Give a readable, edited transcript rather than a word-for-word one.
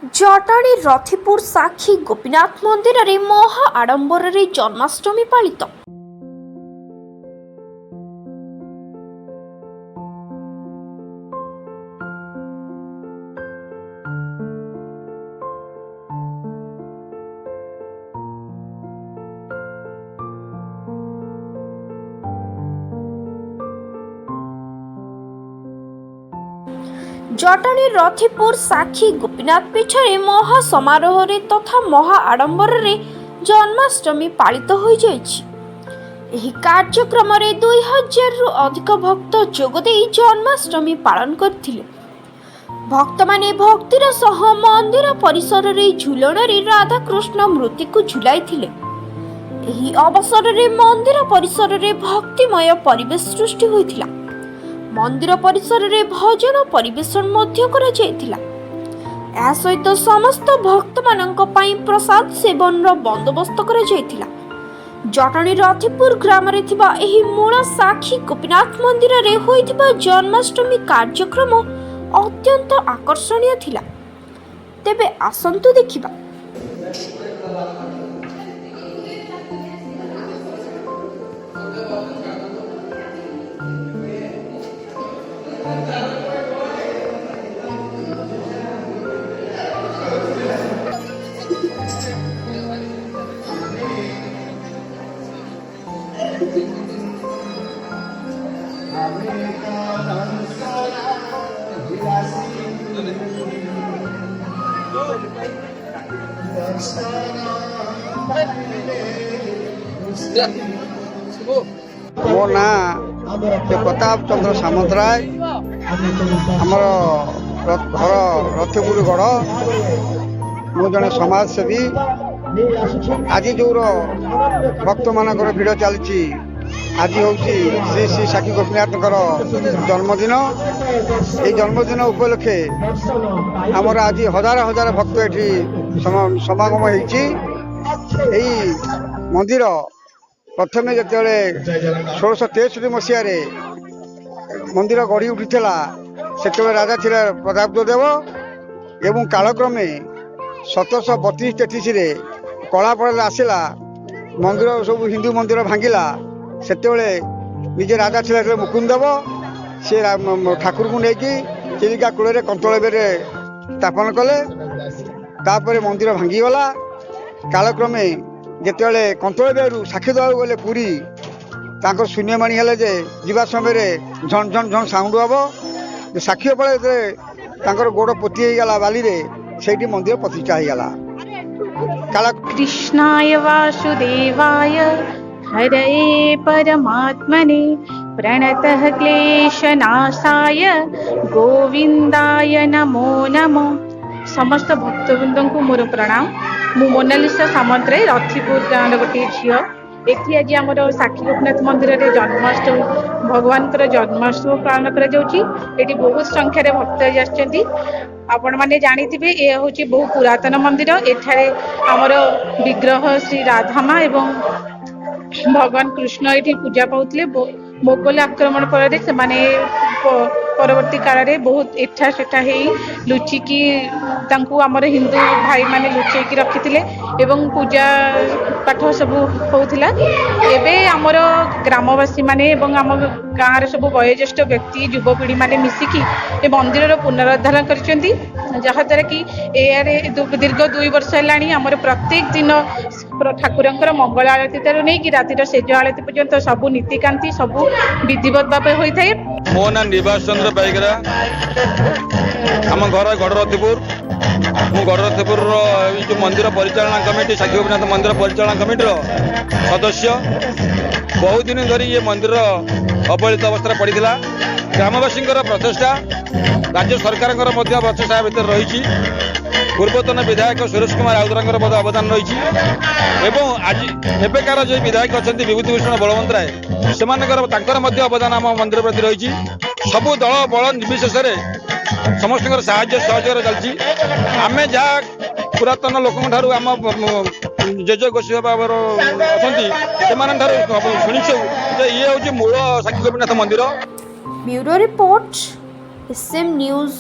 जटाणी रथिपुर साक्षी गोपीनाथ मंदिर में महा आडंबर जन्माष्टमी पालित। जटाणी रथिपुर साक्षी गोपीनाथ पीठ में महा समारोह तथा महा आडंबर जन्माष्टमी पालित हो जाइछि। कार्यक्रम 2000 रु अधिक भक्त जोगदे जन्माष्टमी पालन करथिले। भक्त माने भक्तिर सह मंदिर परिसर रे झुलण रे राधा कृष्ण मूर्ति को झुलाइथिले। एही अवसर रे मंदिर परिसर रे भक्तिमय परिवेश सृष्टि होइथिला। मंदिर परिसर रे भजन परिवेशन मध्य करा जायथिला। या सहित समस्त भक्त मानक पई प्रसाद सेवन रो बंदोबस्त करा जायथिला। जटाणी रथिपुर ग्राम रे थिबा एही मूल साक्षी गोपीनाथ मंदिर रे होइथिबा जन्माष्टमी कार्यक्रम अत्यंत आकर्षणीय थिला। तेबे आसंतु देखिबा। मो ना प्रताप चंद्र सामंतराय आमर घर रथिपुर गढ़ मु जड़े समाजसेवी। आज जो भक्त मानकर भिड़ चलती आज हूँ श्री श्री साक्षी गोपीनाथ जन्मदिन। ये जन्मदिन उपलक्षे आमर आज हजार हजार भक्त ये समागम होती। मंदिर प्रथम जो 1663 मसीह मंदिर गढ़ी उठीला से राजा थे प्रतापदेव एवं कालक्रमे 1732-33 कला पड़ा आसला मंदिर सब हिंदू मंदिर भांगिला। से निजे राजा थे मुकुंददेव से ठाकुर को लेकिन चिलिका कूल कंतल स्थापन कले। तापर मंदिर भांगीगला। कालक्रमे जिते कंतल साक्षी देवा गले पुरी शून्यमाणी हेले जे जीवा समय झन झन झन साउंड हम साक्षी पड़े गोड़ पोती गला बाली से मंदिर प्रतिष्ठा होगला। कृष्णाय वासुदेवाय हरये परमात्मने प्रणतः क्लेशनाशाय गोविंदाय नमो नमो। समस्त भक्तवृंद को मोर प्रणाम। मु मोनालिसा सामंतराय रथिपुर गाँव गोटे झील। एठी आज आम साक्षी गोपीनाथ मंदिर में जन्माष्टमी भगवान जन्माष्टमी पालन कर बहुत संख्यार भक्त आपण मैंने जानी ये हूँ बहु पुरातन मंदिर। एठारे आमर विग्रह श्री राधामा एवं भगवान कृष्ण ये पूजा पाते। मोगल आक्रमण पर परवर्ती काल में बहुत एठा सेठा लुचिकी आमर हिंदू भाई माने लुचेकी रखी एवं पूजा पाठ सब होता। एवं आमर ग्रामवासी माने एवं आम गाँव सब वयोज्येष्ठ व्यक्ति युवपीढ़ी माने मिसिकी ए मंदिर पुनरुद्धार कर जहाद्वारा कि दीर्घ 2 वर्ष है आमर प्रत्येक दिन ठाकुरंकर मंगल आरती ठार नहीं कि रातिर सेज आरती पर्यंत सबू नीतिकांति सबू विधिवत भाव होता है। मो ना निवास चंद्र पाइकरा आम घर गढ़रथिपुर। मु गढ़रथिपुर जो मंदिर परिचालना कमिटी साक्षी गोपीनाथ मंदिर परिचालना कमिटी सदस्य। बहुत दिन धरी ये मंदिर अवहेलित अवस्था पड़ा। ग्रामवासी प्रचेषा राज्य सरकार प्रचेषा भितर रही। पूर्वतन विधायक सुरेश कुमार राउतरांकर अवदान रही। आज एबेकार जो विधायक अच्छा विभूतिभूषण बलवंत राय से अवदान आम मंदिर प्रति रही। सबू दल बल निर्विशेष समस्त सहयोग चलती। आम जहाँ पुरातन लोक आम जेज गोष्ठी अच्छा शुणु ये हूँ मूल साक्षी गोपीनाथ मंदिर। Bureau report SM news.